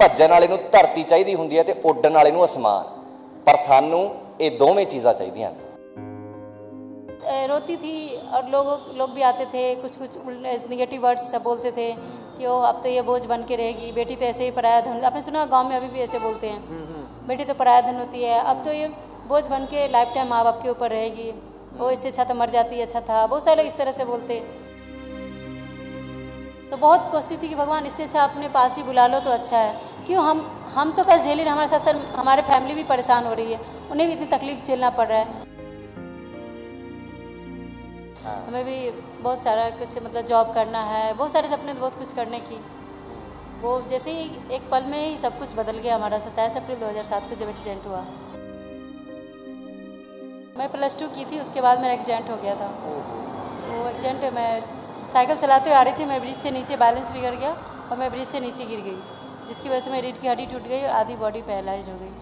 ਭੱਜਣ ਵਾਲੇ ਨੂੰ ਧਰਤੀ ਚਾਹੀਦੀ ਹੁੰਦੀ ਹੈ ਤੇ ਉੱਡਣ ਵਾਲੇ ਨੂੰ ਅਸਮਾਨ, ਪਰ ਸਾਨੂੰ ਇਹ ਦੋਵੇਂ ਚੀਜ਼ਾਂ ਚਾਹੀਦੀਆਂ ਨੇ। रोती थी और लोग भी आते थे, कुछ निगेटिव वर्ड्स सब बोलते थे कि ओ अब तो ये बोझ बन के रहेगी, बेटी तो ऐसे ही पराया धन। आपने सुना गांव में अभी भी ऐसे बोलते हैं, बेटी तो पराया धन होती है, अब तो ये बोझ बन के लाइफ टाइम माँ बाप के ऊपर रहेगी, वो इससे अच्छा तो मर जाती, अच्छा था। बहुत सारे लोग इस तरह से बोलते। तो बहुत कोशिश थी कि भगवान इससे अच्छा अपने पास ही बुला लो तो अच्छा है। क्यों हम तो कष्ट झेल रहे, हमारे साथ साथ हमारे फैमिली भी परेशान हो रही है, उन्हें भी इतनी तकलीफ झेलना पड़ रहा है। हमें भी बहुत सारा कुछ मतलब जॉब करना है, बहुत सारे सपने, बहुत कुछ करने की। वो जैसे ही एक पल में ही सब कुछ बदल गया हमारा। 27 अप्रैल 2007 को जब एक्सीडेंट हुआ, मैं +2 की थी, उसके बाद मेरा एक्सीडेंट हो गया था। वो एक्सीडेंट मैं साइकिल चलाते हुए आ रही थी, मैं ब्रिज से नीचे बैलेंस बिगड़ गया और मैं ब्रिज से नीचे गिर गई, जिसकी वजह से मेरी रीढ़ की हड्डी टूट गई और आधी बॉडी पैरालाइज हो गई।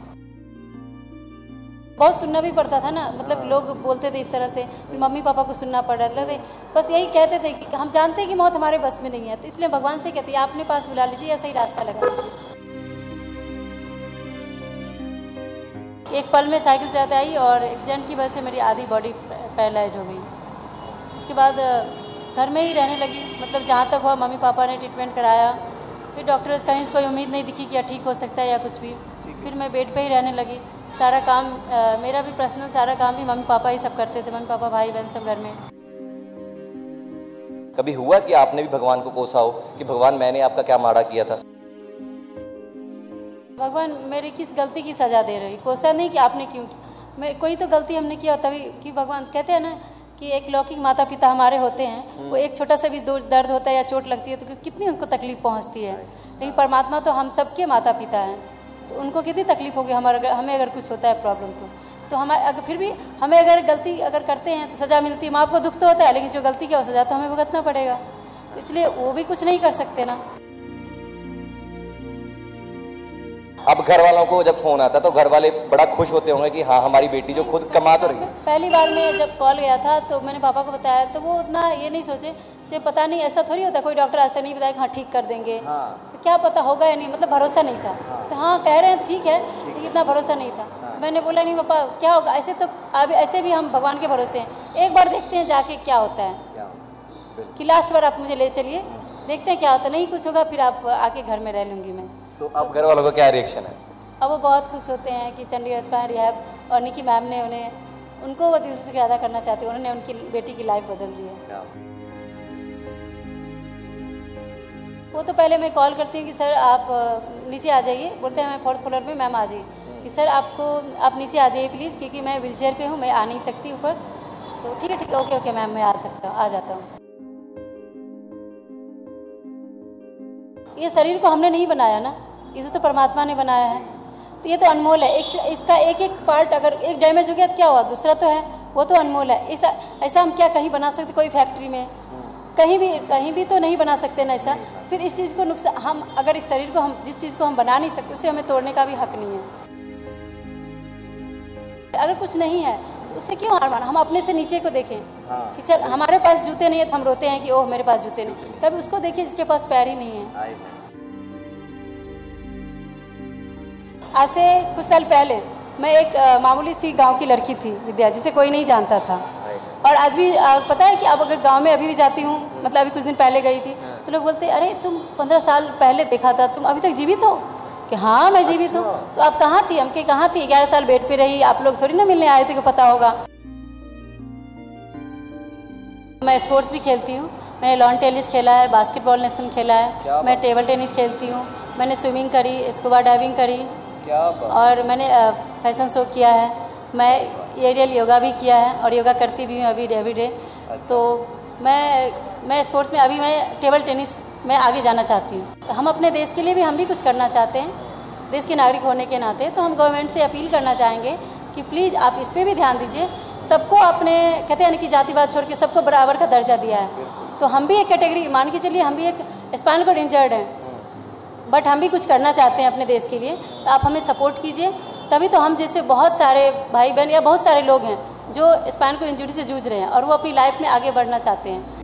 बहुत सुनना भी पड़ता था ना, मतलब लोग बोलते थे इस तरह से, मम्मी पापा को सुनना पड़ रहा था। बस यही कहते थे कि हम जानते हैं कि मौत हमारे बस में नहीं है, तो इसलिए भगवान से कहते हैं आपने पास बुला लीजिए या सही रास्ता लगा लीजिए। एक पल में साइकिल चलाते आई और एक्सीडेंट की वजह से मेरी आधी बॉडी पैरालाइज हो गई। उसके बाद घर में ही रहने लगी, मतलब जहाँ तक हुआ मम्मी पापा ने ट्रीटमेंट कराया, फिर डॉक्टर्स कहीं से कोई उम्मीद नहीं दिखी कि ठीक हो सकता है या कुछ भी। फिर मैं बेड पे ही रहने लगी। सारा काम मेरा भी पर्सनल सारा काम भी मम्मी पापा ही सब करते थे, मम्मी पापा भाई बहन सब घर में। कभी हुआ कि आपने भी भगवान को कोसा हो कि भगवान मैंने आपका क्या माड़ा किया था? भगवान मेरी किस गलती की सज़ा दे रही, कोसा नहीं कि आपने क्यों की। कोई तो गलती हमने किया तभी कि भगवान कहते हैं ना कि एक लौकिक माता पिता हमारे होते हैं, वो एक छोटा सा भी दर्द होता है या चोट लगती है तो कितनी उनको तकलीफ पहुँचती है। लेकिन परमात्मा तो हम सबके माता पिता हैं, तो उनको कितनी तकलीफ होगी हमें अगर कुछ होता है प्रॉब्लम तो हमारे अगर फिर भी हमें अगर गलती अगर करते हैं तो सज़ा मिलती है। माँ बाप को दुख तो होता है, लेकिन जो गलती किया वो सज़ा तो हमें भुगतना पड़ेगा, तो इसलिए वो भी कुछ नहीं कर सकते ना। अब घर वालों को जब फ़ोन आता तो घर वाले बड़ा खुश होते होंगे कि हाँ हमारी बेटी जो खुद कमा तो रही है। पहली बार में जब कॉल गया था तो मैंने पापा को बताया, तो वो उतना ये नहीं सोचे कि पता नहीं ऐसा थोड़ी होता, कोई डॉक्टर आज तक नहीं बताया कि हाँ ठीक कर देंगे। तो क्या पता होगा या नहीं, मतलब भरोसा नहीं था। तो हाँ कह रहे हैं ठीक है, लेकिन इतना भरोसा नहीं था। मैंने बोला नहीं पापा क्या होगा, ऐसे तो अब ऐसे भी हम भगवान के भरोसे हैं, एक बार देखते हैं जाके क्या होता है, कि लास्ट बार आप मुझे ले चलिए, देखते हैं क्या होता है, नहीं कुछ होगा फिर आप आके घर में रह लूँगी मैं। तो अब घर वालों का क्या रिएक्शन है? अब वो बहुत खुश होते हैं कि चंडीगढ़ स्पाइन रिहैब और निकी मैम ने उनको वो दिल से ज़्यादा करना चाहते हैं, उन्होंने उनकी बेटी की लाइफ बदल दी है। वो तो पहले मैं कॉल करती हूँ कि सर आप नीचे आ जाइए, बोलते हैं मैं 4th फ्लोर पे, मैम आ जाइए, कि सर आप नीचे आ जाइए प्लीज़, क्योंकि मैं व्हीलचेयर पे हूँ, मैं आ नहीं सकती ऊपर। तो ठीक है ओके मैम मैं आ जाता हूँ। ये शरीर को हमने नहीं बनाया ना, इसे तो परमात्मा ने बनाया है, तो ये तो अनमोल है। इसका एक एक पार्ट अगर एक डैमेज हो गया तो क्या हुआ, दूसरा तो है, वो तो अनमोल है। ऐसा हम क्या कहीं बना सकते, कोई फैक्ट्री में कहीं भी तो नहीं बना सकते ना ऐसा। फिर इस चीज़ को नुकसान, हम अगर इस शरीर को हम जिस चीज़ को हम बना नहीं सकते उसे हमें तोड़ने का भी हक नहीं है। अगर कुछ नहीं है तो उससे क्यों हार माना, हम अपने से नीचे को देखें। कि चल हमारे पास जूते नहीं है तो हम रोते हैं कि ओह मेरे पास जूते नहीं, कभी उसको देखिए जिसके पास पैर ही नहीं है। आज से कुछ साल पहले मैं एक मामूली सी गांव की लड़की थी विद्या, जिसे कोई नहीं जानता था, और आज भी पता है कि अब अगर गांव में अभी भी जाती हूँ, मतलब अभी कुछ दिन पहले गई थी, तो लोग बोलते हैं अरे तुम 15 साल पहले देखा था, तुम अभी तक जीवित हो? कि हाँ मैं जीवित हूँ। तो आप कहाँ थी? हम के कहाँ थी, 11 साल बेड पे रही, आप लोग थोड़ी ना मिलने आए थे कि पता होगा। मैं स्पोर्ट्स भी खेलती हूँ, मैंने लॉन टेनिस खेला है, बास्केटबॉल नेशनल खेला है, मैं टेबल टेनिस खेलती हूँ, मैंने स्विमिंग करी, स्कूबा डाइविंग करी, और मैंने फैशन शो किया है, मैं एरियल योगा भी किया है और योगा करती भी हूँ अभी एवरीडे। तो मैं स्पोर्ट्स में अभी मैं टेबल टेनिस में आगे जाना चाहती हूँ। तो हम अपने देश के लिए भी हम भी कुछ करना चाहते हैं, देश के नागरिक होने के नाते। तो हम गवर्नमेंट से अपील करना चाहेंगे कि प्लीज़ आप इस पर भी ध्यान दीजिए। सबको अपने कहते हैं कि जातिवाद छोड़ के सबको बराबर का दर्जा दिया है, तो हम भी एक कैटेगरी मान के चलिए, हम भी एक स्पाइनल कॉर्ड इंजर्ड हैं, बट हम भी कुछ करना चाहते हैं अपने देश के लिए। तो आप हमें सपोर्ट कीजिए, तभी तो हम जैसे बहुत सारे भाई बहन या बहुत सारे लोग हैं जो स्पाइनल कॉर्ड इंजरी से जूझ रहे हैं और वो अपनी लाइफ में आगे बढ़ना चाहते हैं।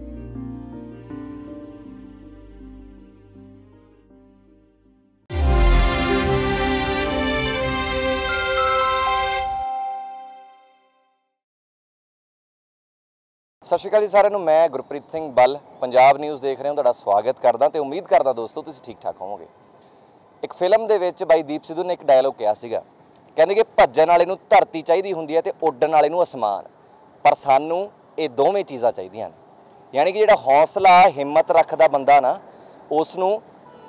ਸਤਿ ਸ਼੍ਰੀ ਅਕਾਲ ਜੀ ਸਾਰਿਆਂ ਨੂੰ। ਮੈਂ ਗੁਰਪ੍ਰੀਤ ਸਿੰਘ ਬੱਲ ਪੰਜਾਬ ਨਿਊਜ਼ ਦੇਖ ਰਹੇ ਹਾਂ, ਤੁਹਾਡਾ ਸਵਾਗਤ ਕਰਦਾ ਤੇ ਉਮੀਦ ਕਰਦਾ ਦੋਸਤੋ ਤੁਸੀਂ ਠੀਕ ਠਾਕ ਹੋਵੋਗੇ। ਇੱਕ ਫਿਲਮ ਦੇ ਵਿੱਚ ਬਾਈ ਦੀਪ ਸਿੱਧੂ ਨੇ ਇੱਕ ਡਾਇਲੋਗ ਕਿਹਾ ਸੀਗਾ, ਕਹਿੰਦੇ ਕਿ ਭੱਜਣ ਵਾਲੇ ਨੂੰ ਧਰਤੀ ਚਾਹੀਦੀ ਹੁੰਦੀ ਹੈ ਤੇ ਉੱਡਣ ਵਾਲੇ ਨੂੰ ਅਸਮਾਨ, ਪਰ ਸਾਨੂੰ ਇਹ ਦੋਵੇਂ ਚੀਜ਼ਾਂ ਚਾਹੀਦੀਆਂ ਨੇ। ਯਾਨੀ ਕਿ ਜਿਹੜਾ ਹੌਸਲਾ ਹਿੰਮਤ ਰੱਖਦਾ ਬੰਦਾ ਨਾ, ਉਸ ਨੂੰ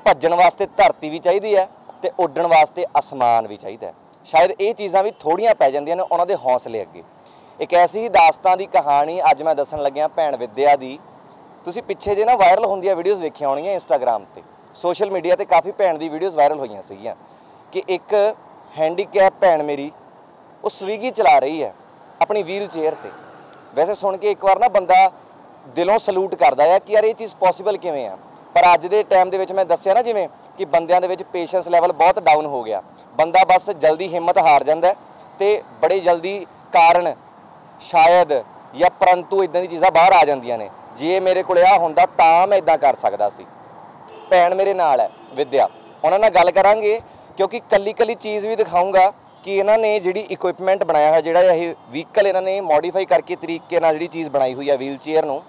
ਭੱਜਣ ਵਾਸਤੇ ਧਰਤੀ ਵੀ ਚਾਹੀਦੀ ਹੈ ਤੇ ਉੱਡਣ ਵਾਸਤੇ ਅਸਮਾਨ ਵੀ ਚਾਹੀਦਾ ਹੈ। ਸ਼ਾਇਦ ਇਹ ਚੀਜ਼ਾਂ ਵੀ ਥੋੜੀਆਂ ਪੈ ਜਾਂਦੀਆਂ ਨੇ ਉਹਨਾਂ ਦੇ ਹੌਸਲੇ ਅੱਗੇ। ਇੱਕ ਐਸੀ ਹੀ ਦਾਸਤਾਨ ਦੀ ਕਹਾਣੀ ਅੱਜ ਮੈਂ ਦੱਸਣ ਲੱਗਿਆ ਭੈਣ ਵਿਦਿਆ ਦੀ। ਤੁਸੀਂ ਪਿੱਛੇ ਜੇ ਨਾ ਵਾਇਰਲ ਹੁੰਦੀਆਂ ਵੀਡੀਓਜ਼ ਵੇਖੀਆਂ ਹੋਣਗੀਆਂ ਇੰਸਟਾਗ੍ਰਾਮ ਤੇ, ਸੋਸ਼ਲ ਮੀਡੀਆ ਤੇ ਕਾਫੀ ਭੈਣ ਦੀ ਵੀਡੀਓਜ਼ ਵਾਇਰਲ ਹੋਈਆਂ ਸੀਗੀਆਂ ਕਿ ਇੱਕ ਹੈਂਡੀਕੈਪ ਭੈਣ ਮੇਰੀ ਉਹ ਸਵੀਗੀ ਚਲਾ ਰਹੀ ਹੈ ਆਪਣੀ ਵੀਲ ਚੇਅਰ ਤੇ। ਵੈਸੇ ਸੁਣ ਕੇ ਇੱਕ ਵਾਰ ਨਾ ਬੰਦਾ ਦਿਲੋਂ ਸਲੂਟ ਕਰਦਾ ਹੈ ਕਿ ਯਾਰ ਇਹ ਚੀਜ਼ ਪੋਸੀਬਲ ਕਿਵੇਂ ਆ। ਪਰ ਅੱਜ ਦੇ ਟਾਈਮ ਦੇ ਵਿੱਚ ਮੈਂ ਦੱਸਿਆ ਨਾ ਜਿਵੇਂ ਕਿ ਬੰਦਿਆਂ ਦੇ ਵਿੱਚ ਪੇਸ਼ੈਂਸ ਲੈਵਲ ਬਹੁਤ ਡਾਊਨ ਹੋ ਗਿਆ। ਬੰਦਾ ਬਸ ਜਲਦੀ ਹਿੰਮਤ ਹਾਰ ਜਾਂਦਾ ਤੇ ਬੜੇ ਜਲਦੀ ਕਾਰਨ ਸ਼ਾਇਦ ਜਾਂ ਪਰੰਤੂ ਇਦਾਂ ਦੀ ਚੀਜ਼ਾਂ ਬਾਹਰ ਆ ਜਾਂਦੀਆਂ ਨੇ। ਜੇ ਮੇਰੇ ਕੋਲ ਆ ਹੁੰਦਾ ਤਾਂ ਮੈਂ ਇਦਾਂ ਕਰ ਸਕਦਾ ਸੀ। ਭੈਣ ਮੇਰੇ ਨਾਲ ਹੈ ਵਿਦਿਆ, ਉਹਨਾਂ ਨਾਲ ਗੱਲ ਕਰਾਂਗੇ ਕਿਉਂਕਿ ਕੱਲੀ ਕੱਲੀ ਚੀਜ਼ ਵੀ ਦਿਖਾਊਂਗਾ ਕਿ ਇਹਨਾਂ ਨੇ ਜਿਹੜੀ ਇਕੁਇਪਮੈਂਟ ਬਣਾਇਆ ਹੋਇਆ, ਜਿਹੜਾ ਇਹ ਵਹੀਕਲ ਇਹਨਾਂ ਨੇ ਮੋਡੀਫਾਈ ਕਰਕੇ ਤਰੀਕੇ ਨਾਲ ਜਿਹੜੀ ਚੀਜ਼ ਬਣਾਈ ਹੋਈ ਆ ਵੀਲ ਚੇਅਰ ਨੂੰ,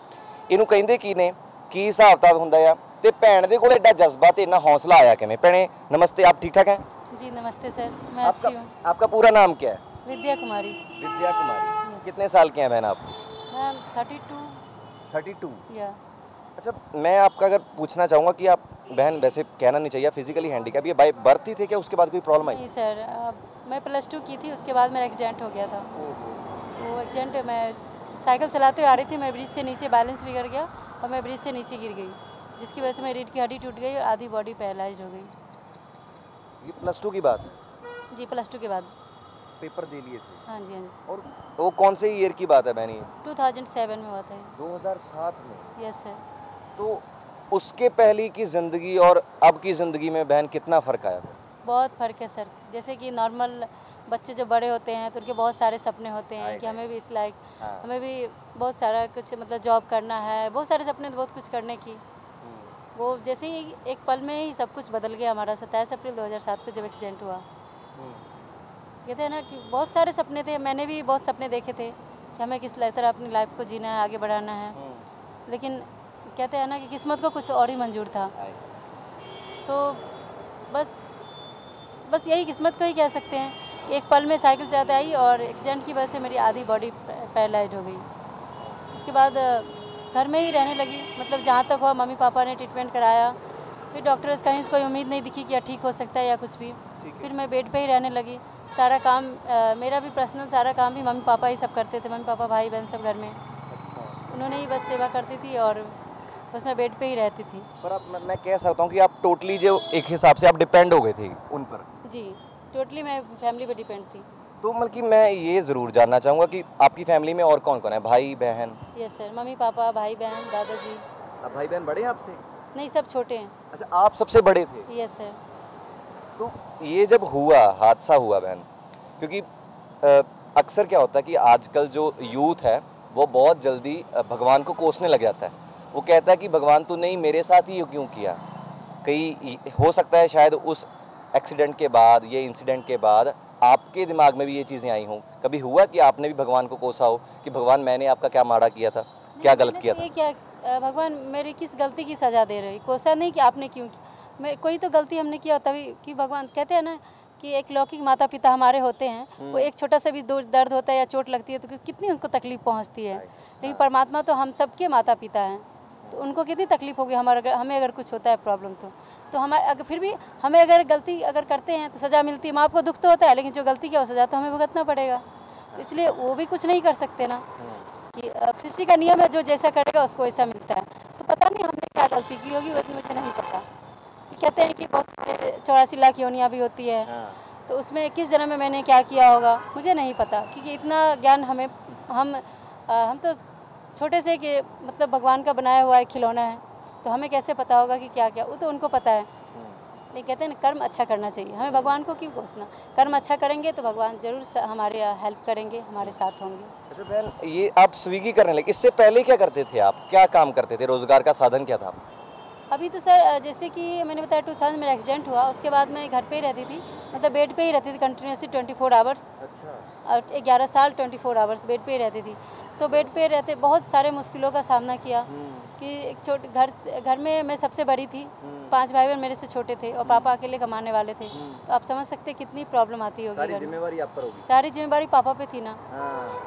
ਇਹਨੂੰ ਕਹਿੰਦੇ ਕੀ ਨੇ, ਕੀ ਹਿਸਾਬ ਕਿਤਾਬ ਹੁੰਦਾ ਆ ਤੇ ਭੈਣ ਦੇ ਕੋਲ ਐਡਾ ਜਜ਼ਬਾ ਤੇ ਇੰਨਾ ਹੌਸਲਾ आया किमें। भैणे नमस्ते, आप ठीक ठाक हैं? जी नमस्ते सर, मैं अच्छी हूँ। आपका पूरा नाम क्या है? विद्या कुमारी। विद्या कुमारी। कितने साल के हैं बहन आप? मैम 32। 32। या अच्छा, मैं आपका अगर पूछना चाहूँगा कि आप बहन, वैसे कहना नहीं चाहिए, फिजिकली हैंडीकैप ये बाय बर्थ ही थे क्या, उसके बाद कोई प्रॉब्लम आई? नहीं सर, मैं +2 की थी, उसके बाद मेरा एक्सीडेंट हो गया था। वो एक्सीडेंट मैं साइकिल चलाते हुए आ रही थी, मैं ब्रिज से नीचे बैलेंस बिगड़ गया और मैं ब्रिज से नीचे गिर गई, जिसकी वजह से मेरी रीढ़ की हड्डी टूट गई और आधी बॉडी पैरालाइज्ड हो गई। ये +2 की बात? जी +2 के बाद पेपर दे लिए थे? हाँ जी, हाँ जी। और वो कौन से ईयर की बात है बहन? ये 2007 में हुआ था। 2007 में? Yes sir. तो उसके पहले की ज़िंदगी और अब की ज़िंदगी में बहन कितना फ़र्क आया? बहुत फ़र्क है सर। जैसे कि नॉर्मल बच्चे जब बड़े होते हैं तो उनके बहुत सारे सपने होते हैं कि हमें भी इस लाइक, हमें भी बहुत सारा कुछ मतलब जॉब करना है, बहुत सारे सपने, बहुत कुछ करने की। वो जैसे ही एक पल में ही सब कुछ बदल गया हमारा। 27 अप्रैल 2007 को जब एक्सीडेंट हुआ, कहते हैं ना कि बहुत सारे सपने थे, मैंने भी बहुत सपने देखे थे कि हमें किस तरह अपनी लाइफ को जीना है, आगे बढ़ाना है, लेकिन कहते हैं ना कि किस्मत को कुछ और ही मंजूर था। तो बस यही किस्मत को ही कह सकते हैं। एक पल में साइकिल चलाते आई और एक्सीडेंट की वजह से मेरी आधी बॉडी पैरालाइज्ड हो गई। उसके बाद घर में ही रहने लगी, मतलब जहाँ तक हुआ मम्मी पापा ने ट्रीटमेंट कराया, फिर डॉक्टर्स कहीं से कोई उम्मीद नहीं दिखी कि ठीक हो सकता है या कुछ भी। फिर मैं बेड पे ही रहने लगी। सारा काम मेरा भी पर्सनल सारा काम भी मम्मी पापा ही सब करते थे, मम्मी पापा भाई बहन सब घर में। उन्होंने ही बस सेवा करती थी और बस मैं बेड पे ही रहती थी। पर आप, मैं कह सकता हूँ कि आप टोटली जो एक हिसाब से आप डिपेंड हो गए थे उन पर? जी टोटली मैं फैमिली पे डिपेंड थी। तो मतलब कि मैं ये ज़रूर जानना चाहूँगा कि आपकी फैमिली में और कौन कौन है, भाई बहन? यस सर, मम्मी पापा भाई बहन दादाजी। अब भाई बहन बड़े हैं आपसे? नहीं, सब छोटे हैं। अच्छा, आप सबसे बड़े थे? Yes sir. तो ये जब हुआ, हादसा हुआ बहन, क्योंकि अक्सर क्या होता है कि आजकल जो यूथ है वो बहुत जल्दी भगवान को कोसने लग जाता है। वो कहता है कि भगवान तू नहीं मेरे साथ ही क्यों किया। कई हो सकता है शायद उस एक्सीडेंट के बाद, ये इंसिडेंट के बाद आपके दिमाग में भी ये चीज़ें आई हों। कभी हुआ कि आपने भी भगवान को कोसा हो कि भगवान मैंने आपका क्या माड़ा किया था, क्या गलत किया था? ये क्या भगवान मेरी किस गलती की सज़ा दे रहे, कोसा नहीं कि आपने क्यों की, कोई तो गलती हमने किया तभी कि भगवान कहते हैं ना कि एक लौकिक माता पिता हमारे होते हैं, वो एक छोटा सा भी दर्द होता है या चोट लगती है तो कितनी उनको तकलीफ़ पहुँचती है, लेकिन परमात्मा तो हम सबके माता पिता हैं, तो उनको कितनी तकलीफ़ होगी हमें अगर कुछ होता है प्रॉब्लम तो हमारे अगर फिर भी हमें अगर गलती अगर करते हैं तो सज़ा मिलती है। माँ आपको दुख तो होता है, लेकिन जो गलती किया वो सज़ा तो हमें भुगतना पड़ेगा। तो इसलिए वो भी कुछ नहीं कर सकते ना, कि सृष्टि का नियम है, जो जैसा करेगा उसको वैसा मिलता है। तो पता नहीं हमने क्या गलती की होगी, वो मुझे नहीं पता। कहते हैं कि बहुत सारे 84 लाख योनियाँ भी होती है, तो उसमें किस जन्म में मैंने क्या किया होगा मुझे नहीं पता, क्योंकि इतना ज्ञान हम तो छोटे से कि मतलब भगवान का बनाया हुआ एक खिलौना है, तो हमें कैसे पता होगा कि क्या क्या, वो तो उनको पता है। लेकिन कहते हैं ना कर्म अच्छा करना चाहिए, हमें भगवान को क्यों कोसना। कर्म अच्छा करेंगे तो भगवान जरूर हमारे हेल्प करेंगे, हमारे साथ होंगे। अच्छा बहन, ये आप स्विगी करने लगे, इससे पहले क्या करते थे आप, क्या काम करते थे, रोजगार का साधन क्या था? अभी तो सर जैसे कि मैंने बताया 2000 मेरा एक्सीडेंट हुआ, उसके बाद मैं घर पे ही रहती थी, मतलब बेड पे ही रहती थी कंटिन्यूसली 24 आवर्स। अच्छा। और 11 साल 24 आवर्स बेड पे ही रहती थी। तो बेड पे रहते बहुत सारे मुश्किलों का सामना किया कि एक घर में मैं सबसे बड़ी थी, 5 भाई बहन मेरे से छोटे थे और पापा अकेले कमाने वाले थे। तो आप समझ सकते कितनी प्रॉब्लम आती होगी। सारी जिम्मेवारी आप पर होगी। सारी जिम्मेवारी पापा पे थी ना।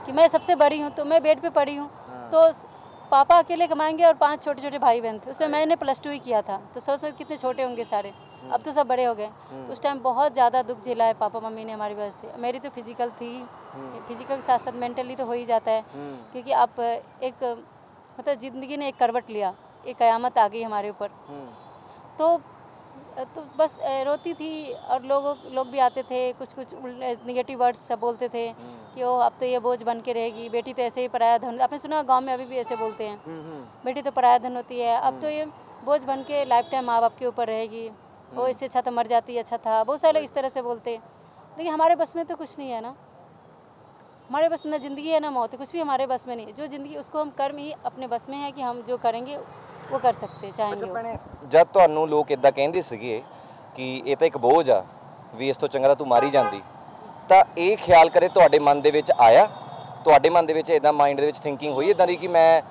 कि मैं सबसे बड़ी हूँ तो मैं बेड पे पड़ी हूँ। तो पापा अकेले कमाएंगे और 5 छोटे छोटे भाई बहन थे। उसमें मैंने +2 ही किया था, तो सोच कितने छोटे होंगे सारे। अब तो सब बड़े हो गए। तो उस टाइम बहुत ज़्यादा दुख झेला है पापा मम्मी ने हमारी वजह से। मेरी तो फिजिकल थी, फिजिकल के साथ साथ मेंटली तो हो ही जाता है। क्योंकि आप एक मतलब ज़िंदगी ने एक करवट लिया, एक क़यामत आ गई हमारे ऊपर। तो बस रोती थी और लोग भी आते थे, कुछ निगेटिव वर्ड्स सब बोलते थे कि ओ अब तो ये बोझ बन के रहेगी, बेटी तो ऐसे ही पराया धन। आपने सुना गांव में अभी भी ऐसे बोलते हैं, बेटी तो पराया धन होती है, अब तो ये बोझ बन के लाइफ टाइम माँ बाप के ऊपर रहेगी, वो इससे अच्छा तो मर जाती, अच्छा था। बहुत सारे लोग इस तरह से बोलते। लेकिन हमारे बस में तो कुछ नहीं है ना, हमारे बस ना ज़िंदगी है ना मौत है, कुछ भी हमारे बस में नहीं है। जो ज़िंदगी उसको हम कर्म ही अपने बस में है कि हम जो करेंगे वो कर सकते चाहेंगे। ਅੱਛਾ ਭੈਣੇ, ਜਦ ਤੁਹਾਨੂੰ ਲੋਕ ਇਦਾਂ ਕਹਿੰਦੇ ਸੀਗੇ ਕਿ ਇਹ ਤਾਂ ਇੱਕ ਬੋਝ ਆ ਵੀ ਇਸ ਤੋਂ ਚੰਗਾ ਤਾਂ ਤੂੰ ਮਾਰੀ ਜਾਂਦੀ, ਤਾਂ ਇਹ ਖਿਆਲ ਕਰੇ ਤੁਹਾਡੇ ਮਨ ਦੇ ਵਿੱਚ ਆਇਆ? ਤੁਹਾਡੇ ਮਨ ਦੇ ਵਿੱਚ ਇਦਾਂ ਮਾਈਂਡ ਦੇ ਵਿੱਚ ਥਿੰਕਿੰਗ ਹੋਈ ਇਦਾਂ ਦੀ ਕਿ ਮੈਂ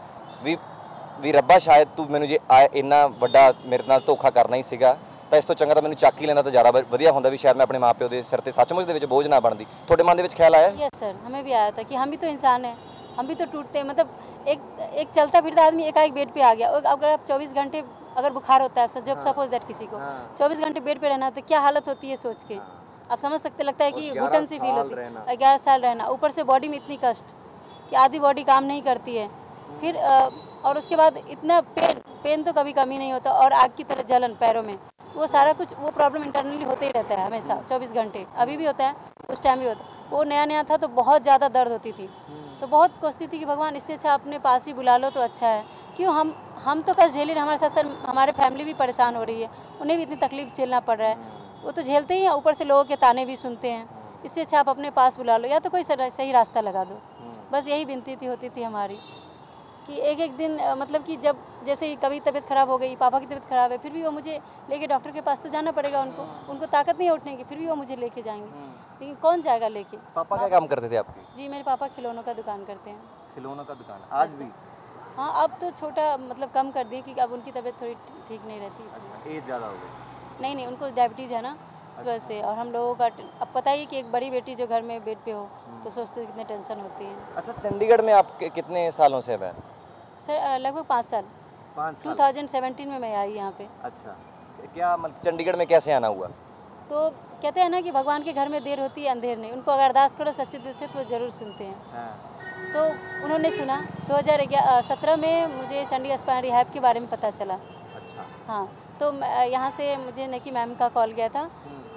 ਵੀ ਰੱਬਾ ਸ਼ਾਇਦ ਤੂੰ ਮੈਨੂੰ ਜੇ ਇੰਨਾ ਵੱਡਾ ਮੇਰੇ ਨਾਲ ਧੋਖਾ ਕਰਨਾ ਹੀ ਸੀਗਾ ਤਾਂ ਇਸ ਤੋਂ ਚੰਗਾ ਤਾਂ ਮੈਨੂੰ ਚੱਕ ਹੀ ਲੈਂਦਾ ਤਾਂ ਜ਼ਿਆਦਾ ਵਧੀਆ ਹੁੰਦਾ, ਵੀ ਸ਼ਾਇਦ ਮੈਂ ਆਪਣੇ ਮਾਪਿਓ ਦੇ ਸਿਰ ਤੇ ਸੱਚਮੁੱਚ ਦੇ ਵਿੱਚ ਬੋਝ ਨਾ ਬਣਦੀ। ਤੁਹਾਡੇ ਮਨ ਦੇ ਵਿੱਚ ਖਿਆਲ ਆਇਆ? यस सर, हमें भी आया था कि हम भी तो इंसान हैं, हम भी तो टूटते हैं। मतलब एक चलता फिरता आदमी एकाएक बेड पे आ गया। और अगर आप 24 घंटे अगर बुखार होता है, जब सपोज दैट किसी को 24 घंटे बेड पे रहना तो क्या हालत होती है सोच के आप समझ सकते। लगता है कि घुटन सी फील होती है। 11 साल रहना, ऊपर से बॉडी में इतनी कष्ट कि आधी बॉडी काम नहीं करती है। फिर और उसके बाद इतना पेन तो कभी कमी नहीं होता, और आग की तरह जलन पैरों में, वो सारा कुछ वो प्रॉब्लम इंटरनली होते ही रहता है हमेशा 24 घंटे। अभी भी होता है, उस टाइम भी होता है। वो नया नया था तो बहुत ज़्यादा दर्द होती थी, तो बहुत कोसती थी कि भगवान इससे अच्छा अपने पास ही बुला लो तो अच्छा है। क्यों हम तो कष्ट झेल रहे, हमारे साथ साथ हमारे फैमिली भी परेशान हो रही है, उन्हें भी इतनी तकलीफ झेलना पड़ रहा है। वो तो झेलते ही हैं, ऊपर से लोगों के ताने भी सुनते हैं। इससे अच्छा आप अपने पास बुला लो या तो कोई सही रास्ता लगा दो। बस यही विनती होती थी हमारी कि एक दिन मतलब कि जब जैसे ही कभी तबीयत ख़राब हो गई, पापा की तबीयत ख़राब है, फिर भी वो मुझे लेके डॉक्टर के पास तो जाना पड़ेगा। उनको ताकत नहीं है उठने की, फिर भी वो मुझे लेके जाएंगे। लेकिन कौन जाएगा लेके? पापा क्या काम करते थे आपके? जी मेरे पापा खिलौनों का दुकान करते हैं। खिलौनों का दुकान आज भी? हाँ, अब तो छोटा मतलब कम कर दिए क्योंकि अब उनकी तबीयत थोड़ी ठीक नहीं रहती इसलिए। एज ज़्यादा हो गई? नहीं, उनको डायबिटीज़ है ना, इस वजह से। और हम लोगों का अब पता ही कि एक बड़ी बेटी जो घर में बेड पे हो तो सोचते कितने टेंशन होती है। अच्छा, चंडीगढ़ में आप कितने सालों से हैं? सर लगभग 5 साल। 2017 में मैं आई यहाँ पे। अच्छा, क्या मतलब चंडीगढ़ में कैसे आना हुआ? तो कहते हैं ना कि भगवान के घर में देर होती है अंधेर नहीं। उनको अगर अरदास करो सच्चे दिल से तो ज़रूर सुनते हैं। तो उन्होंने सुना। 2017 में मुझे चंडीगढ़ स्पाइन रिहैब के बारे में पता चला। अच्छा। हाँ, तो यहाँ से मुझे निकी मैम का कॉल गया था।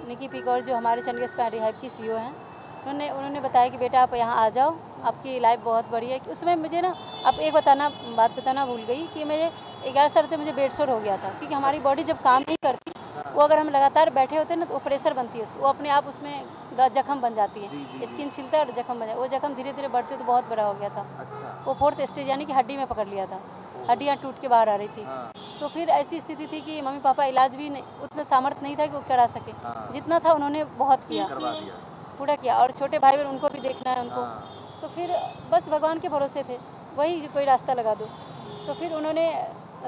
निकी पीकौर जो हमारे चंडीगढ़ स्पाइन रिहैब की CEO हैं, उन्होंने बताया कि बेटा आप यहाँ आ जाओ, आपकी लाइफ बहुत बढ़िया है। उस समय मुझे ना आप एक बात बताना भूल गई कि मुझे 11 साल से मुझे बेड सोर हो गया था। क्योंकि हमारी बॉडी जब काम नहीं करती, वो अगर हम लगातार बैठे होते हैं ना तो वो प्रेशर बनती है, वो अपने आप उसमें जख्म बन जाती है। स्किन छिलता है और जख्म बन जाता है। वो जख्म धीरे धीरे बढ़ते तो बहुत बड़ा हो गया था। वो 4th स्टेज यानी कि हड्डी में पकड़ लिया था, हड्डियाँ टूट के बाहर आ रही थी। तो फिर ऐसी स्थिति थी कि मम्मी पापा इलाज भी नहीं, उतना सामर्थ्य नहीं था कि वो करा सके। जितना था उन्होंने बहुत किया, पूरा किया। और छोटे भाई बहन उनको भी देखना है उनको। तो फिर बस भगवान के भरोसे थे, वही कोई रास्ता लगा दो। तो फिर उन्होंने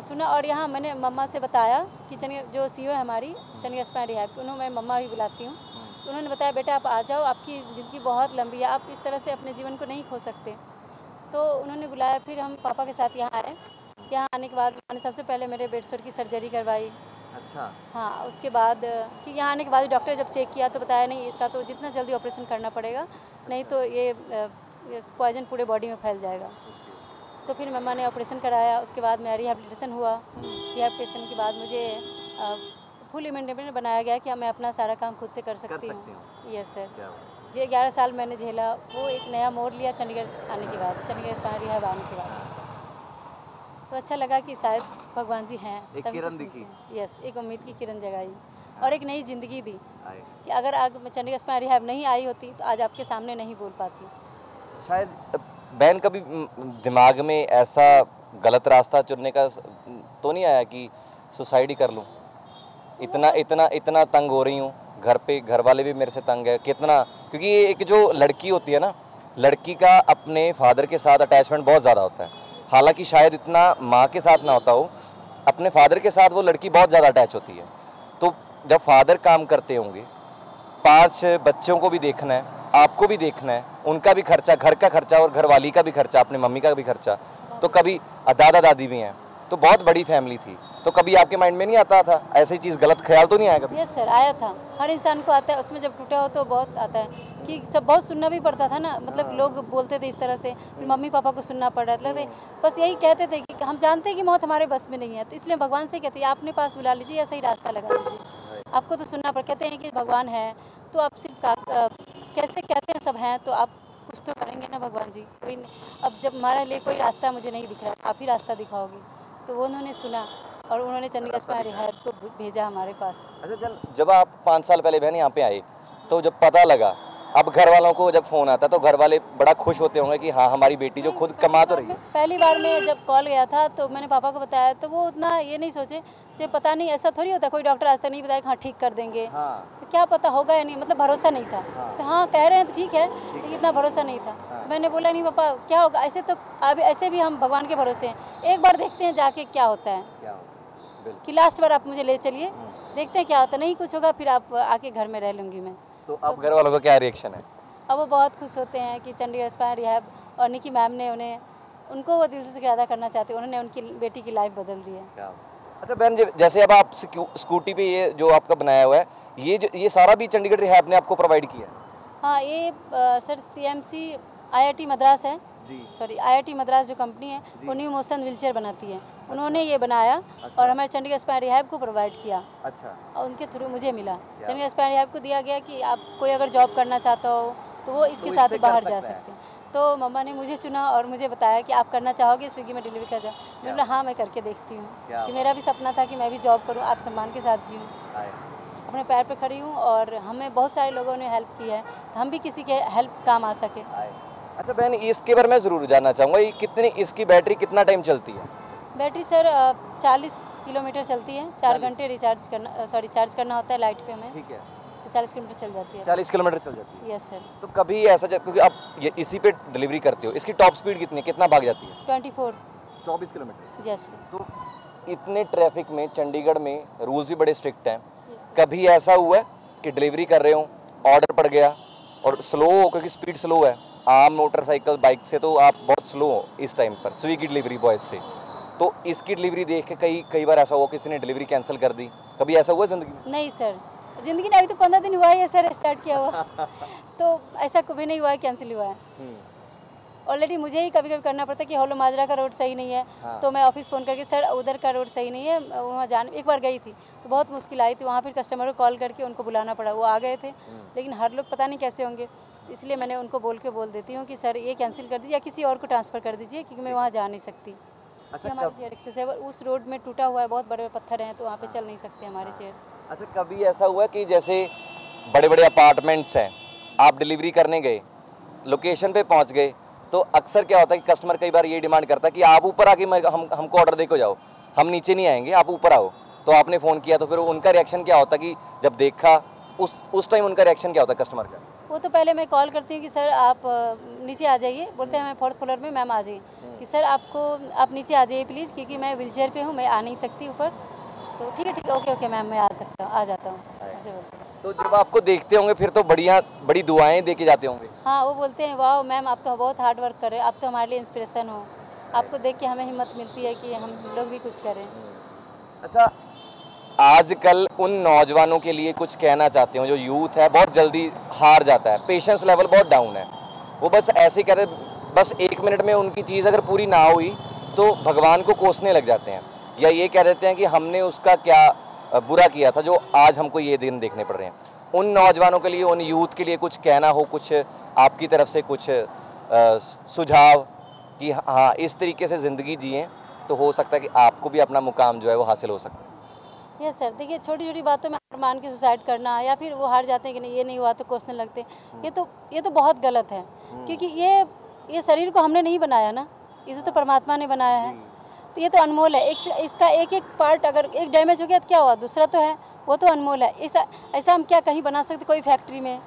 सुना और यहाँ मैंने मम्मा से बताया कि चंडीगढ़ जो CEO है हमारी चंडीगढ़ स्पाइन रिहैब की, उन्होंने मैं मम्मा भी बुलाती हूँ। तो उन्होंने बताया बेटा आप आ जाओ, आपकी ज़िंदगी बहुत लंबी है, आप इस तरह से अपने जीवन को नहीं खो सकते। तो उन्होंने बुलाया, फिर हम पापा के साथ यहाँ आए। यहाँ आने के बाद मैंने सबसे पहले मेरे बेड सोर की सर्जरी करवाई। अच्छा। हाँ, उसके बाद कि यहाँ आने के बाद डॉक्टर जब चेक किया तो बताया नहीं इसका तो जितना जल्दी ऑपरेशन करना पड़ेगा, नहीं तो ये पॉइजन पूरे बॉडी में फैल जाएगा। तो फिर मम्मा ने ऑपरेशन कराया। उसके बाद मेरा रिहैबिलिटेशन हुआ। रिहैबिलिटेशन के बाद मुझे फुल इंडिपेंडेंट बनाया गया कि मैं अपना सारा काम खुद से कर सकती हूँ। Yes sir. जो 11 साल मैंने झेला वो एक नया मोड़ लिया चंडीगढ़ आने के बाद, चंडीगढ़ स्पाइन रिहैब आने के बाद। तो अच्छा लगा कि शायद भगवान जी हैं, एक किरण दिखी। यस, एक उम्मीद की किरण जगाई और एक नई ज़िंदगी दी कि अगर आज मैं चंडीगढ़ स्पाइन रिहैब नहीं आई होती तो आज आपके सामने नहीं बोल पाती। शायद बहन कभी दिमाग में ऐसा गलत रास्ता चुनने का तो नहीं आया कि सुसाइड ही कर लूँ? इतना तंग हो रही हूँ, घर पे घर वाले भी मेरे से तंग है कितना, क्योंकि ये एक जो लड़की होती है ना लड़की का अपने फादर के साथ अटैचमेंट बहुत ज़्यादा होता है। हालांकि शायद इतना माँ के साथ ना होता हो, अपने फादर के साथ वो लड़की बहुत ज़्यादा अटैच होती है। तो जब फादर काम करते होंगे, 5 बच्चों को भी देखना है, आपको भी देखना है, उनका भी खर्चा, घर का खर्चा और घर वाली का भी खर्चा, अपने मम्मी का भी खर्चा, तो कभी दादा दादी भी हैं, तो बहुत बड़ी फैमिली थी। तो कभी आपके माइंड में नहीं आता था ऐसी चीज़, गलत ख्याल तो नहीं आया कभी? यस सर, आया था। हर इंसान को आता है, उसमें जब टूटा हो तो बहुत आता है कि सब बहुत सुनना भी पड़ता था ना, मतलब लोग बोलते थे इस तरह से, फिर मम्मी पापा को सुनना पड़ रहा था। बस यही कहते थे कि हम जानते हैं कि मौत हमारे बस में नहीं है, तो इसलिए भगवान से कहते हैं आपने पास बुला लीजिए या सही रास्ता लगा लीजिए। आपको तो सुनना पड़, कहते हैं कि भगवान है तो आप सिर्फ कैसे कहते हैं सब हैं, तो आप कुछ तो करेंगे ना भगवान जी, कोई नहीं। अब जब हमारे लिए कोई रास्ता मुझे नहीं दिख रहा, आप ही रास्ता दिखाओगे, तो वो उन्होंने सुना और उन्होंने चंडीगढ़ स्पाइन रिहैब को भेजा हमारे पास। अच्छा, जब आप 5 साल पहले बहन यहाँ पे आए, तो जब पता लगा, अब घर वालों को जब फ़ोन आता है तो घर वाले बड़ा खुश होते होंगे कि हाँ हमारी बेटी जो खुद कमा तो रही है। पहली बार में जब कॉल गया था तो मैंने पापा को बताया, तो वो उतना ये नहीं सोचे कि पता नहीं ऐसा थोड़ी होता, कोई डॉक्टर आज तक नहीं बताया कि हाँ ठीक कर देंगे। हाँ। तो क्या पता होगा या नहीं, मतलब भरोसा नहीं था। तो हाँ कह रहे हैं तो ठीक है, लेकिन इतना भरोसा नहीं था। तो मैंने बोला नहीं पापा क्या होगा, ऐसे तो अभी ऐसे भी हम भगवान के भरोसे हैं, एक बार देखते हैं जाके क्या होता है, कि लास्ट बार आप मुझे ले चलिए, देखते हैं क्या होता है, नहीं कुछ होगा फिर आप आके घर में रह लूँगी मैं। तो अब घर वालों का क्या रिएक्शन है? अब वो बहुत खुश होते हैं कि चंडीगढ़ स्पाइन रिहैब और निकी मैम ने उनको वो दिल से शुक्रिया अदा करना चाहते हैं, उन्होंने उनकी बेटी की लाइफ बदल दी है। अच्छा बहन, जैसे अब आप स्कूटी पे ये जो आपका बनाया हुआ है, ये सारा भी चंडीगढ़ रिहैब ने आपको प्रोवाइड किया है? हाँ, ये सर CMC IIT मद्रास है जी, सॉरी IIT मद्रास जो कंपनी है वो न्यू मोशन व्हीलचेयर बनाती है। अच्छा। उन्होंने ये बनाया। अच्छा। और हमारे चंडीगढ़ स्पाइन रिहैब को प्रोवाइड किया। अच्छा। और उनके थ्रू मुझे मिला। चंडीगढ़ स्पाइन रिहैब को दिया गया कि आप कोई अगर जॉब करना चाहता हो तो वो इसके साथ बाहर जा सकते हैं। तो मम्मा ने मुझे चुना और मुझे बताया कि आप करना चाहोगे स्विगी में डिलीवरी का जॉब? मैंने बोला हाँ मैं करके देखती हूँ, कि मेरा भी सपना था कि मैं भी जॉब करूँ, आत्मसम्मान के साथ जीऊँ, अपने पैर पर खड़ी हूँ। और हमें बहुत सारे लोगों ने हेल्प की है, तो हम भी किसी के हेल्प काम आ सके। अच्छा बहन, इसके बारे में ज़रूर जानना चाहूँगा, ये कितनी, इसकी बैटरी कितना टाइम चलती है? बैटरी सर 40 किलोमीटर चलती है, 4 घंटे रिचार्ज करना, सॉरी चार्ज करना होता है लाइट पे हमें। ठीक है। तो 40 किलोमीटर चल जाती है। 40 किलोमीटर चल जाती है? Yes sir. तो कभी ऐसा, क्योंकि आप ये इसी पे डिलीवरी करते हो, इसकी टॉप स्पीड कितनी है, कितना भाग जाती है? 24 किलोमीटर। Yes sir. तो इतने ट्रैफिक में, चंडीगढ़ में रूल्स भी बड़े स्ट्रिक्ट हैं, कभी ऐसा हुआ है कि डिलीवरी कर रहे हो, ऑर्डर पड़ गया और स्लो हो, क्योंकि स्पीड स्लो है, आम मोटरसाइकिल बाइक से तो आप बहुत स्लो हो इस टाइम पर, स्विगी डिलीवरी बॉय से, तो इसकी डिलीवरी देख के कई बार ऐसा हुआ किसी ने डिलीवरी कैंसिल कर दी, कभी ऐसा हुआ ज़िंदगी में? नहीं सर, ज़िंदगी में अभी तो 15 दिन हुआ है सर स्टार्ट किया हुआ। तो ऐसा कभी नहीं हुआ है कैंसिल हुआ है। ऑलरेडी मुझे ही कभी कभी करना पड़ता है कि होलो माजरा का रोड सही नहीं है। हाँ। तो मैं ऑफिस फ़ोन करके सर उधर का रोड सही नहीं है, वहाँ एक बार गई थी तो बहुत मुश्किल आई थी, वहाँ फिर कस्टमर को कॉल करके उनको बुलाना पड़ा, वो आ गए थे। लेकिन हर लोग पता नहीं कैसे होंगे, इसलिए मैंने उनको बोल देती हूँ कि सर ये कैंसिल कर दीजिए या किसी और को ट्रांसफ़र कर दीजिए, क्योंकि मैं वहाँ जा नहीं सकती। अच्छा, हमारी चेयर एक्सेसिबल उस रोड में टूटा हुआ है, बहुत बड़े पत्थर हैं, तो वहाँ पे चल नहीं सकते हमारे चेयर। अच्छा, कभी ऐसा हुआ कि जैसे बड़े बड़े अपार्टमेंट्स हैं, आप डिलीवरी करने गए, लोकेशन पे पहुँच गए, तो अक्सर क्या होता है कि कस्टमर कई बार ये डिमांड करता है कि आप ऊपर आके हमको ऑर्डर दे के जाओ, हम नीचे नहीं आएंगे, आप ऊपर आओ। तो आपने फ़ोन किया तो फिर उनका रिएक्शन क्या होता है कि जब देखा उस टाइम उनका रिएक्शन क्या होता है कस्टमर का? वो तो पहले मैं कॉल करती हूँ कि सर आप नीचे आ जाइए, बोलते हैं मैं 4th फ्लोर में, मैम आ जाइए, कि सर आप नीचे आ जाइए प्लीज़, क्योंकि मैं व्हीलचेयर पे हूँ, मैं आ नहीं सकती ऊपर। तो ठीक है ओके मैम मैं आ जाता हूँ, ऐसे बोलते हैं। तो जब आपको देखते होंगे फिर तो बड़ी दुआएं दे के जाते होंगे? हाँ, वो बोलते हैं वाह मैम आप तो बहुत हार्ड वर्क कर रहे हैं, आप तो हमारे लिए इंस्पिरेशन हो, आपको देख के हमें हिम्मत मिलती है कि हम लोग भी कुछ करें। अच्छा, आजकल उन नौजवानों के लिए कुछ कहना चाहते हो जो यूथ है, बहुत जल्दी हार जाता है, पेशेंस लेवल बहुत डाउन है, वो बस ऐसे ही कहते, बस 1 मिनट में उनकी चीज़ अगर पूरी ना हुई तो भगवान को कोसने लग जाते हैं, या ये कह देते हैं कि हमने उसका क्या बुरा किया था जो आज हमको ये दिन देखने पड़ रहे हैं। उन नौजवानों के लिए, उन यूथ के लिए कुछ कहना हो, कुछ आपकी तरफ से कुछ सुझाव कि हाँ इस तरीके से ज़िंदगी जिएं तो हो सकता है कि आपको भी अपना मुकाम जो है वो हासिल हो सकता है। यस सर, देखिए छोटी छोटी बातों में हार मान के सुसाइड करना, या फिर वो हार जाते हैं कि नहीं ये नहीं हुआ तो कोसने लगते हैं, ये तो बहुत गलत है, क्योंकि ये शरीर को हमने नहीं बनाया ना, इसे तो परमात्मा ने बनाया है, तो ये तो अनमोल है। इसका एक पार्ट अगर एक डैमेज हो गया तो क्या हुआ, दूसरा तो है, वो तो अनमोल है। ऐसा ऐसा हम क्या कहीं बना सकते, कोई फैक्ट्री में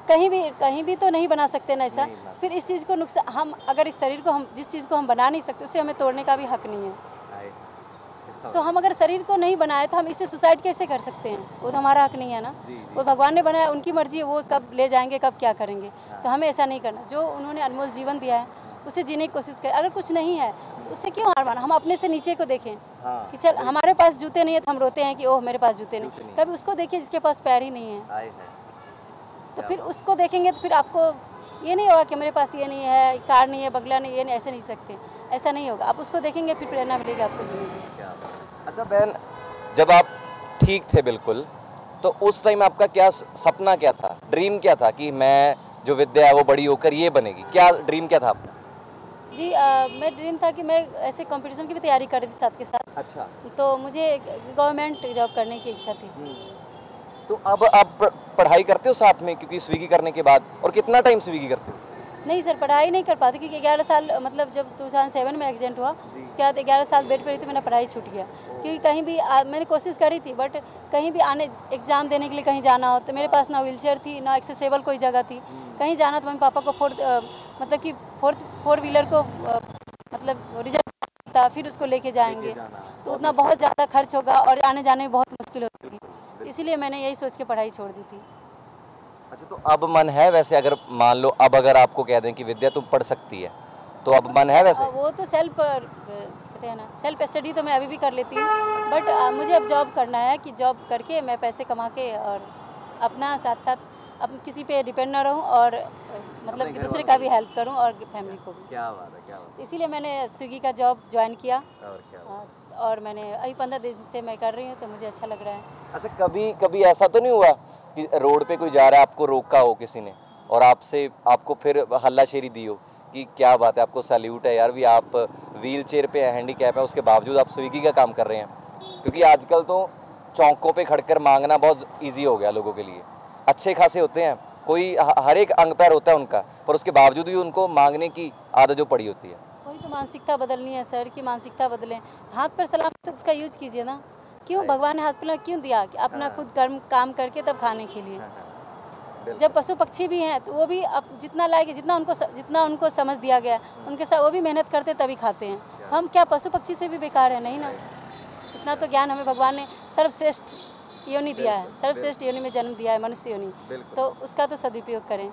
कहीं भी तो नहीं बना सकते ना ऐसा। फिर इस चीज़ को नुकसान, हम अगर इस शरीर को, हम जिस चीज़ को हम बना नहीं सकते उसे हमें तोड़ने का भी हक नहीं है। तो हम अगर शरीर को नहीं बनाए तो हम इससे सुसाइड कैसे कर सकते हैं? वो तो हमारा हक नहीं है ना। वो भगवान ने बनाया, उनकी मर्जी है, वो कब ले जाएंगे कब क्या करेंगे। तो हमें ऐसा नहीं करना। जो उन्होंने अनमोल जीवन दिया है उसे जीने की कोशिश करें। अगर कुछ नहीं है तो उससे क्यों हार माना? हम अपने से नीचे को देखें कि चल हमारे पास जूते नहीं है तो हम रोते हैं कि ओह मेरे पास जूते नहीं। कभी उसको देखिए जिसके पास पैर ही नहीं है, तो फिर उसको देखेंगे तो फिर आपको ये नहीं होगा कि मेरे पास ये नहीं है, कार नहीं है, बंगला नहीं, ये नहीं, ऐसे नहीं सकते, ऐसा नहीं होगा। आप उसको देखेंगे फिर प्रेरणा मिलेगी आपको ज़िंदगी। अच्छा बहन, जब आप ठीक थे बिल्कुल, तो उस टाइम आपका क्या सपना क्या था, ड्रीम क्या था कि मैं जो विद्या है वो बड़ी होकर ये बनेगी? क्या ड्रीम क्या था आपका? जी मैं ड्रीम था कि मैं ऐसे कंपटीशन की भी तैयारी कर रही थी साथ के साथ। अच्छा। तो मुझे गवर्नमेंट जॉब करने की इच्छा थी। तो अब आप पढ़ाई करते हो साथ में, क्योंकि स्विगी करने के बाद, और कितना टाइम स्विगी करते हो? नहीं सर, पढ़ाई नहीं कर पाती क्योंकि 11 साल, मतलब जब 2007 में एक्सीडेंट हुआ उसके बाद 11 साल बेड पे रही तो मेरा पढ़ाई छूट गया। क्योंकि कहीं भी मैंने कोशिश करी थी, बट कहीं भी आने एग्ज़ाम देने के लिए कहीं जाना हो तो मेरे पास ना व्हीलचेयर थी, ना एक्सेसिबल कोई जगह थी। कहीं जाना तो मम्मी पापा को फोर व्हीलर को मतलब रिजर्व था, फिर उसको लेके जाएंगे तो उतना बहुत ज़्यादा खर्च होगा और आने जाने में बहुत मुश्किल होती थी। इसीलिए मैंने यही सोच के पढ़ाई छोड़ दी थी। अच्छा, तो अब मन है वैसे, अगर मान लो अब अगर आपको कह दें कि विद्या तुम पढ़ सकती है, तो अब मन है वैसे? वो तो कहते हैं ना, सेल्फ स्टडी तो मैं अभी भी कर लेती हूँ, बट मुझे अब जॉब करना है कि जॉब करके मैं पैसे कमा के और अपना साथ साथ अब किसी पे डिपेंड ना रहूँ और मतलब कि दूसरे का भी हेल्प करूँ और फैमिली को भी। क्या बात है, क्या बात है। इसीलिए मैंने स्विगी का जॉब ज्वाइन किया और क्या और मैंने अभी 15 दिन से मैं कर रही हूँ, तो मुझे अच्छा लग रहा है। अच्छा, कभी ऐसा तो नहीं हुआ कि रोड पे कोई जा रहा है, आपको रोका हो किसी ने और आपको फिर हल्लाशेरी दी हो कि क्या बात है, आपको सैल्यूट है यार, भी आप व्हील चेयर पे हैंडीकैप है, उसके बावजूद आप स्विगी का काम कर रहे हैं? क्योंकि आजकल तो चौकों पे खड़कर मांगना बहुत ईजी हो गया लोगों के लिए। अच्छे खासे होते हैं, कोई हर एक अंग पैर होता है उनका, पर उसके बावजूद भी उनको मांगने की आदत जो पड़ी होती है। वही तो मानसिकता बदलनी है सर, की मानसिकता बदलें। हाथ पर सलामत उसका यूज कीजिए ना। क्यों भगवान ने हाथ पर क्यों दिया? कि अपना खुद काम करके तब खाने के लिए। जब पशु पक्षी भी हैं तो वो भी अब जितना लायक, जितना उनको समझ दिया गया उनके साथ वो भी मेहनत करते तभी खाते हैं। हम क्या पशु पक्षी से भी बेकार है? नहीं ना। इतना तो ज्ञान हमें भगवान ने सर्वश्रेष्ठ योनि दिया है, सर्वश्रेष्ठ योनि में जन्म दिया है, मनुष्य योनि, तो उसका तो सदुपयोग करें।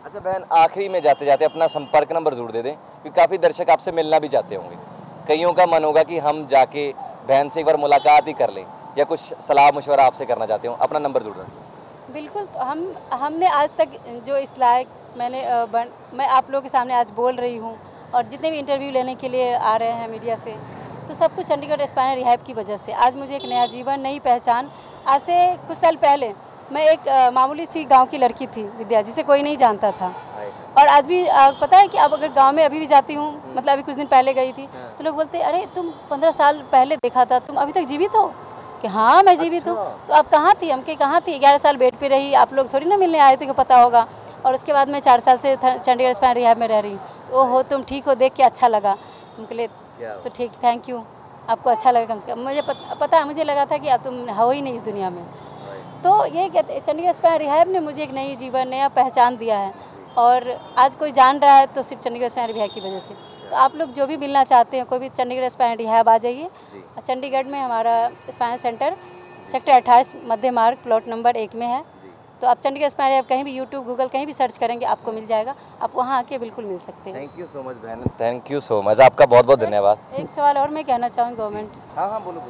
अच्छा बहन, आखिरी में जाते जाते अपना संपर्क नंबर जरूर दे दें, क्योंकि काफ़ी दर्शक आपसे मिलना भी चाहते होंगे। कईयों का मन होगा कि हम जाके बहन से एक बार मुलाकात ही कर लें, या कुछ सलाह मशवरा आपसे करना चाहते हो, अपना नंबर जरूर दें। बिल्कुल, तो हमने आज तक जो इस लायक मैं आप लोगों के सामने आज बोल रही हूँ, और जितने भी इंटरव्यू लेने के लिए आ रहे हैं मीडिया से, तो सब कुछ चंडीगढ़ स्पाइनल रिहैब की वजह से। आज मुझे एक नया जीवन, नई पहचान। आज से कुछ साल पहले मैं एक मामूली सी गांव की लड़की थी विद्या, जिसे कोई नहीं जानता था, और आज भी पता है कि अब अगर गांव में अभी भी जाती हूँ, मतलब अभी कुछ दिन पहले गई थी, तो लोग बोलते अरे तुम 15 साल पहले देखा था, तुम अभी तक जीवित हो? कि हाँ मैं जीवित हूँ। तो आप कहाँ थी? हम के कहाँ थी? 11 साल बेड पे रही, आप लोग थोड़ी ना मिलने आए थे कि पता होगा। और उसके बाद मैं 4 साल से चंडीगढ़ स्पाइनल रिहैब में रह रही हूँ। ओहो, तुम ठीक हो, देख के अच्छा लगा। उनके लिए तो ठीक, थैंक यू, आपको अच्छा लगा कम से कम। मुझे पता है, मुझे लगा था कि अब तुम हो ही नहीं इस दुनिया में। तो ये कहते चंडीगढ़ स्पाइनल रिहैब ने मुझे एक नई जीवन, नया पहचान दिया है, और आज कोई जान रहा है तो सिर्फ चंडीगढ़ स्पाइनल रिहैब की वजह से। तो आप लोग जो भी मिलना चाहते हैं, कोई भी चंडीगढ़ स्पाइनल रिहैब आ जाइए। चंडीगढ़ में हमारा स्पाइनल सेंटर सेक्टर 28 मध्य मार्ग प्लॉट नंबर 1 में है। तो आप चंडीगढ़ स्पाइनल रिहैब कहीं भी यूट्यूब गूगल कहीं भी सर्च करेंगे आपको मिल जाएगा, आप वहाँ आके बिल्कुल मिल सकते हैं। थैंक यू सो मच बहन, थैंक यू सो मच, आपका बहुत बहुत धन्यवाद। एक सवाल और मैं कहना चाहूँगी गवर्नमेंट से। हाँ बोलो।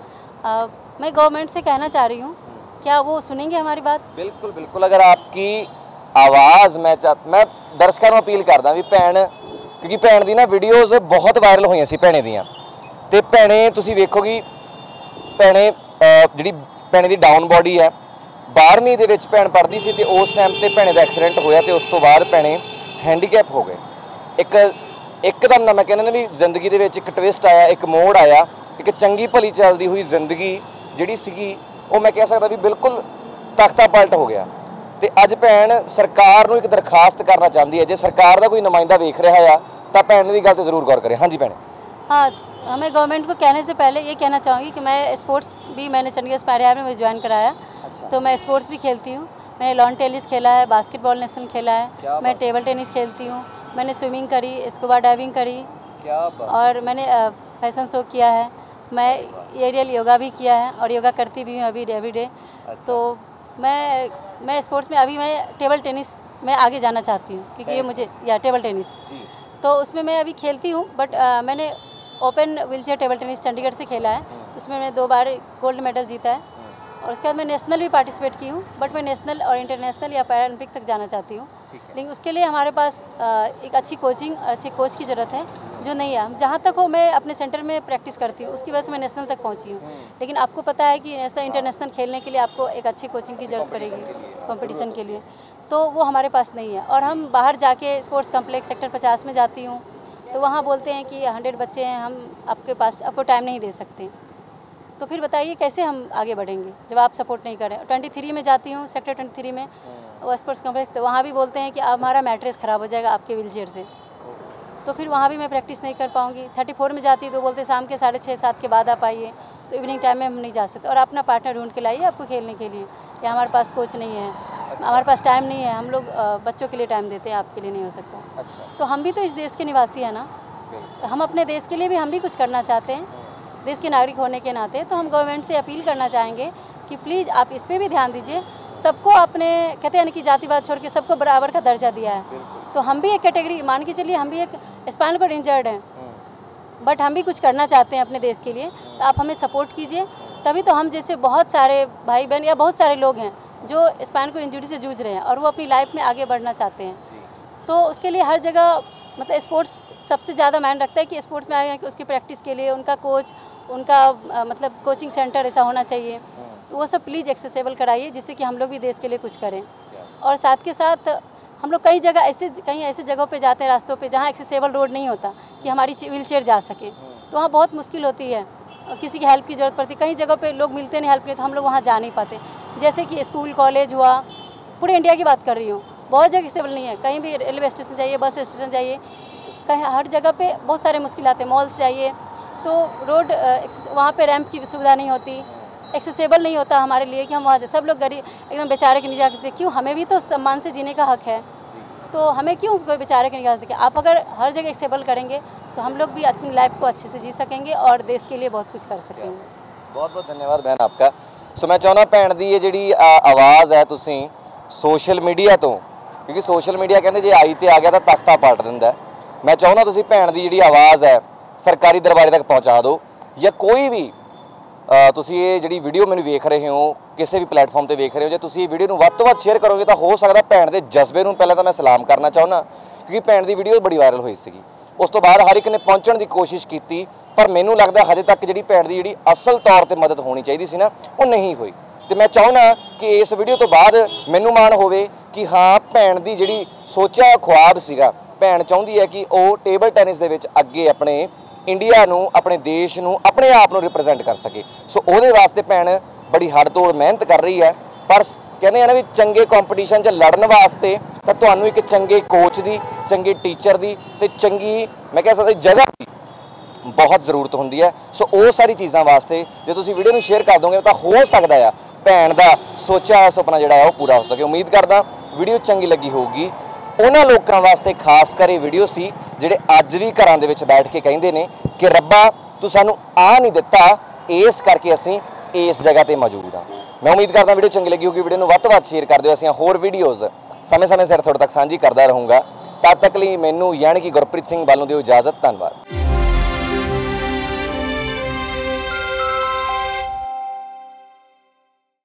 मैं गवर्नमेंट से कहना चाह रही हूँ, क्या वो सुनेंगे हमारी बात? बिल्कुल बिल्कुल, अगर आपकी आवाज़ मैं दर्शकों को अपील करदा भी भैन, क्योंकि भैन दी ना वीडियोज़ बहुत वायरल हुई सी भैने दियां, ते भैने तुसीं वेखोगी भैने जिहड़ी भैने दी डाउन बॉडी है, 12वीं ਦੇ ਵਿੱਚ ਭੈਣ ਪੜ੍ਹਦੀ ਸੀ ਤੇ ਉਸ ਟਾਈਮ ਤੇ ਭੈਣੇ ਦਾ ਐਕਸੀਡੈਂਟ ਹੋਇਆ ਤੇ ਉਸ ਤੋਂ ਬਾਅਦ ਭੈਣੇ ਹੈਂਡੀਕੈਪ ਹੋ ਗਏ। ਇੱਕਦਮ ਨਾ ਮੈਂ ਕਹਿੰਦਾ ਨਾ ਵੀ ਜ਼ਿੰਦਗੀ ਦੇ ਵਿੱਚ ਇੱਕ ਟਵਿਸਟ ਆਇਆ, ਇੱਕ ਮੋੜ ਆਇਆ, ਇੱਕ ਚੰਗੀ ਭਲੀ ਚੱਲਦੀ ਹੋਈ ਜ਼ਿੰਦਗੀ ਜਿਹੜੀ ਸੀਗੀ ਉਹ ਮੈਂ ਕਹਿ ਸਕਦਾ ਵੀ ਬਿਲਕੁਲ ਤਖਤਾ ਪਲਟ ਹੋ ਗਿਆ। ਤੇ ਅੱਜ ਭੈਣ ਸਰਕਾਰ ਨੂੰ ਇੱਕ ਦਰਖਾਸਤ ਕਰਨਾ ਚਾਹੁੰਦੀ ਹੈ, ਜੇ ਸਰਕਾਰ ਦਾ ਕੋਈ ਨੁਮਾਇੰਦਾ ਵੇਖ ਰਿਹਾ ਆ ਤਾਂ ਭੈਣ ਦੀ ਗੱਲ ਤੇ ਜ਼ਰੂਰ ਗੌਰ ਕਰੇ। ਹਾਂਜੀ ਭੈਣੇ। हाँ, मैं गवर्नमेंट को कहने से पहले ये कहना चाहूँगी कि मैं स्पोर्ट्स भी मैंने चंडीगढ़ स्पायर में मुझे ज्वाइन कराया। तो मैं स्पोर्ट्स भी खेलती हूँ। मैंने लॉन टेनिस खेला है, बास्केटबॉल नेशनल खेला है, मैं टेबल टेनिस खेलती हूँ, मैंने स्विमिंग करी, स्कूबा डाइविंग करी और मैंने फैशन शो किया है। मैं एरियल योगा भी किया है और योगा करती भी हूँ अभी एवरीडे। तो मैं स्पोर्ट्स में अभी मैं टेबल टेनिस में आगे जाना चाहती हूँ क्योंकि ये मुझे टेबल टेनिस तो उसमें मैं अभी खेलती हूँ। बट मैंने open wheelchair table tennis Chandigarh से खेला है, उसमें मैंने 2 बार गोल्ड मेडल जीता है और उसके बाद मैं नेशनल भी पार्टिसिपेट की हूँ। बट मैं नेशनल और इंटरनेशनल या पैरालंपिक तक जाना चाहती हूँ, लेकिन उसके लिए हमारे पास एक अच्छी कोचिंग और अच्छे कोच की ज़रूरत है जो नहीं है। जहाँ तक हो मैं अपने सेंटर में प्रैक्टिस करती हूँ, उसकी वजह से मैं नेशनल तक पहुँची हूँ। लेकिन आपको पता है कि नेशनल इंटरनेशनल खेलने के लिए आपको एक अच्छी कोचिंग की ज़रूरत पड़ेगी कंपटीशन के लिए, तो वो हमारे पास नहीं है। और हम बाहर जाके स्पोर्ट्स कम्प्लेक्स सेक्टर 50 में जाती हूँ तो वहाँ बोलते हैं कि 100 बच्चे हैं, हम आपको टाइम नहीं दे सकते। तो फिर बताइए कैसे हम आगे बढ़ेंगे जब आप सपोर्ट नहीं करें। 23 में जाती हूँ, सेक्टर 23 में वो स्पोर्ट्स कॉम्प्लेक्स, तो वहाँ भी बोलते हैं कि हमारा मैट्रेस ख़राब हो जाएगा आपके व्हीलचेयर से, तो फिर वहाँ भी मैं प्रैक्टिस नहीं कर पाऊँगी। 34 में जाती तो बोलते शाम के 6:30-7 के बाद आप आइए, तो इवनिंग टाइम में हम नहीं जा सकते। और अपना पार्टनर ढूंढ के लाइए आपको खेलने के लिए, या हमारे पास कोच नहीं है, हमारे पास टाइम नहीं है, हम लोग बच्चों के लिए टाइम देते हैं, आपके लिए नहीं हो सकता। तो हम भी तो इस देश के निवासी हैं ना, तो हम अपने देश के लिए भी हम भी कुछ करना चाहते हैं, देश के नागरिक होने के नाते। तो हम गवर्नमेंट से अपील करना चाहेंगे कि प्लीज़ आप इस पर भी ध्यान दीजिए। सबको आपने कहते हैं कि जातिवाद छोड़ के सबको बराबर का दर्जा दिया है, तो हम भी एक कैटेगरी मान के चलिए, हम भी एक स्पाइनल कॉर्ड इंजर्ड हैं, बट हम भी कुछ करना चाहते हैं अपने देश के लिए। तो आप हमें सपोर्ट कीजिए, तभी तो हम जैसे बहुत सारे भाई बहन या बहुत सारे लोग हैं जो स्पाइनल कॉर्ड इंजरी से जूझ रहे हैं और वो अपनी लाइफ में आगे बढ़ना चाहते हैं। तो उसके लिए हर जगह मतलब स्पोर्ट्स सबसे ज़्यादा मायने रखता है कि स्पोर्ट्स में आए कि उसकी प्रैक्टिस के लिए उनका कोच, उनका मतलब कोचिंग सेंटर ऐसा होना चाहिए। तो वो सब प्लीज़ एक्सेसिबल कराइए, जिससे कि हम लोग भी देश के लिए कुछ करें। और साथ के साथ हम लोग कई ऐसे जगहों पे जाते हैं, रास्तों पे जहाँ एक्सेसिबल रोड नहीं होता कि हमारी व्हील चेयर जा सके, तो वहाँ बहुत मुश्किल होती है, किसी की हेल्प की ज़रूरत पड़ती है। कई जगहों पे लोग मिलते नहीं हेल्प के लिए, तो हम लोग वहाँ जा नहीं पाते। जैसे कि स्कूल कॉलेज हुआ, पूरे इंडिया की बात कर रही हूँ, बहुत जगह एक्सेसिबल नहीं है। कहीं भी रेलवे स्टेशन जाइए, बस स्टेशन जाइए, कहीं हर जगह पे बहुत सारे मुश्किल आते हैं। मॉल्स जाइए तो रोड वहाँ पे रैंप की सुविधा नहीं होती, एक्सेसिबल नहीं होता हमारे लिए कि हम वहाँ सब लोग गरीब एकदम बेचारे के नहीं जा सकते। क्यों? हमें भी तो सम्मान से जीने का हक है, तो हमें क्यों कोई बेचारे के नहीं जा सकते। आप अगर हर जगह एक्सेसिबल करेंगे तो हम लोग भी अपनी लाइफ को अच्छे से जी सकेंगे और देश के लिए बहुत कुछ कर सकेंगे। बहुत बहुत धन्यवाद बहन आपका। सो मैं चाहना भैन की ये जी आवाज़ है तुसी सोशल मीडिया तो, क्योंकि सोशल मीडिया कहते जे आई तो आ गया तो तख्ता पाट दिंदा है। मैं चाहना तुसी भैन की जी आवाज़ है सरकारी दरबारे तक पहुँचा दो, या कोई भी तुसी ये जी वीडियो मैंने वेख रहे हो किसी भी प्लेटफॉर्म पर वेख रहे हो, जो तुसी वीडियो को वध तो वध शेयर करोगे तो हो सकता भैन के जज्बे को पहले तो मैं सलाम करना चाहना, क्योंकि भैन की वीडियो बड़ी वायरल हुई सी। उस तो बाद हर एक ने पहुँचने की कोशिश की, पर मैनू लगता हजे तक जी भैन की जी असल तौर पर मदद होनी चाहिए सी ना, वो नहीं हुई। तो मैं चाहना कि इस वीडियो तो बाद मैनू मान होवे कि हाँ भैन की जी सोचा ख्वाब सीगा, भैन चाहती है कि वो टेबल टैनिस दे विच अगे अपने इंडिया नू, अपने देश नू, अपने आप नू रिप्रजेंट कर सके। सो उहदे वास्ते भैन बड़ी हड़ तोड़ मेहनत कर रही है। पर कहते हैं ना भी चंगे कंपीटीशन च लड़न वास्ते तो तुहानू एक चंगे कोच की, चंगे टीचर की ते चंगी मैं कह सकता जगह की बहुत ज़रूरत होंदी है। सो वो सारी चीज़ों वास्ते जो तुसीं वीडियो नू शेयर कर दोगे तो हो सकता है भैन का सोचा हुआ सुपना जिहड़ा है वो पूरा हो सके। उम्मीद करदा वीडियो चंगी लगी होगी। उन्हां लोकां वास्ते खास कर वीडियो सी जिहड़े अज भी घरां दे विच बैठ के कहिंदे ने कि रब्बा तू सानू आ नहीं दिता, इस करके असीं इस जगह ते मौजूद हाँ। मैं उम्मीद करदा वीडियो चंगी लगी होगी। वीडियो नू वध तो वध शेयर कर दिओ। असीं होर वीडियोज़ समय समय सिर तुहाडे तक साझी करदा रहूँगा। तद तक लई मैनू यानी कि गुरप्रीत सिंह वालों दिओ इजाज़त। धन्नवाद।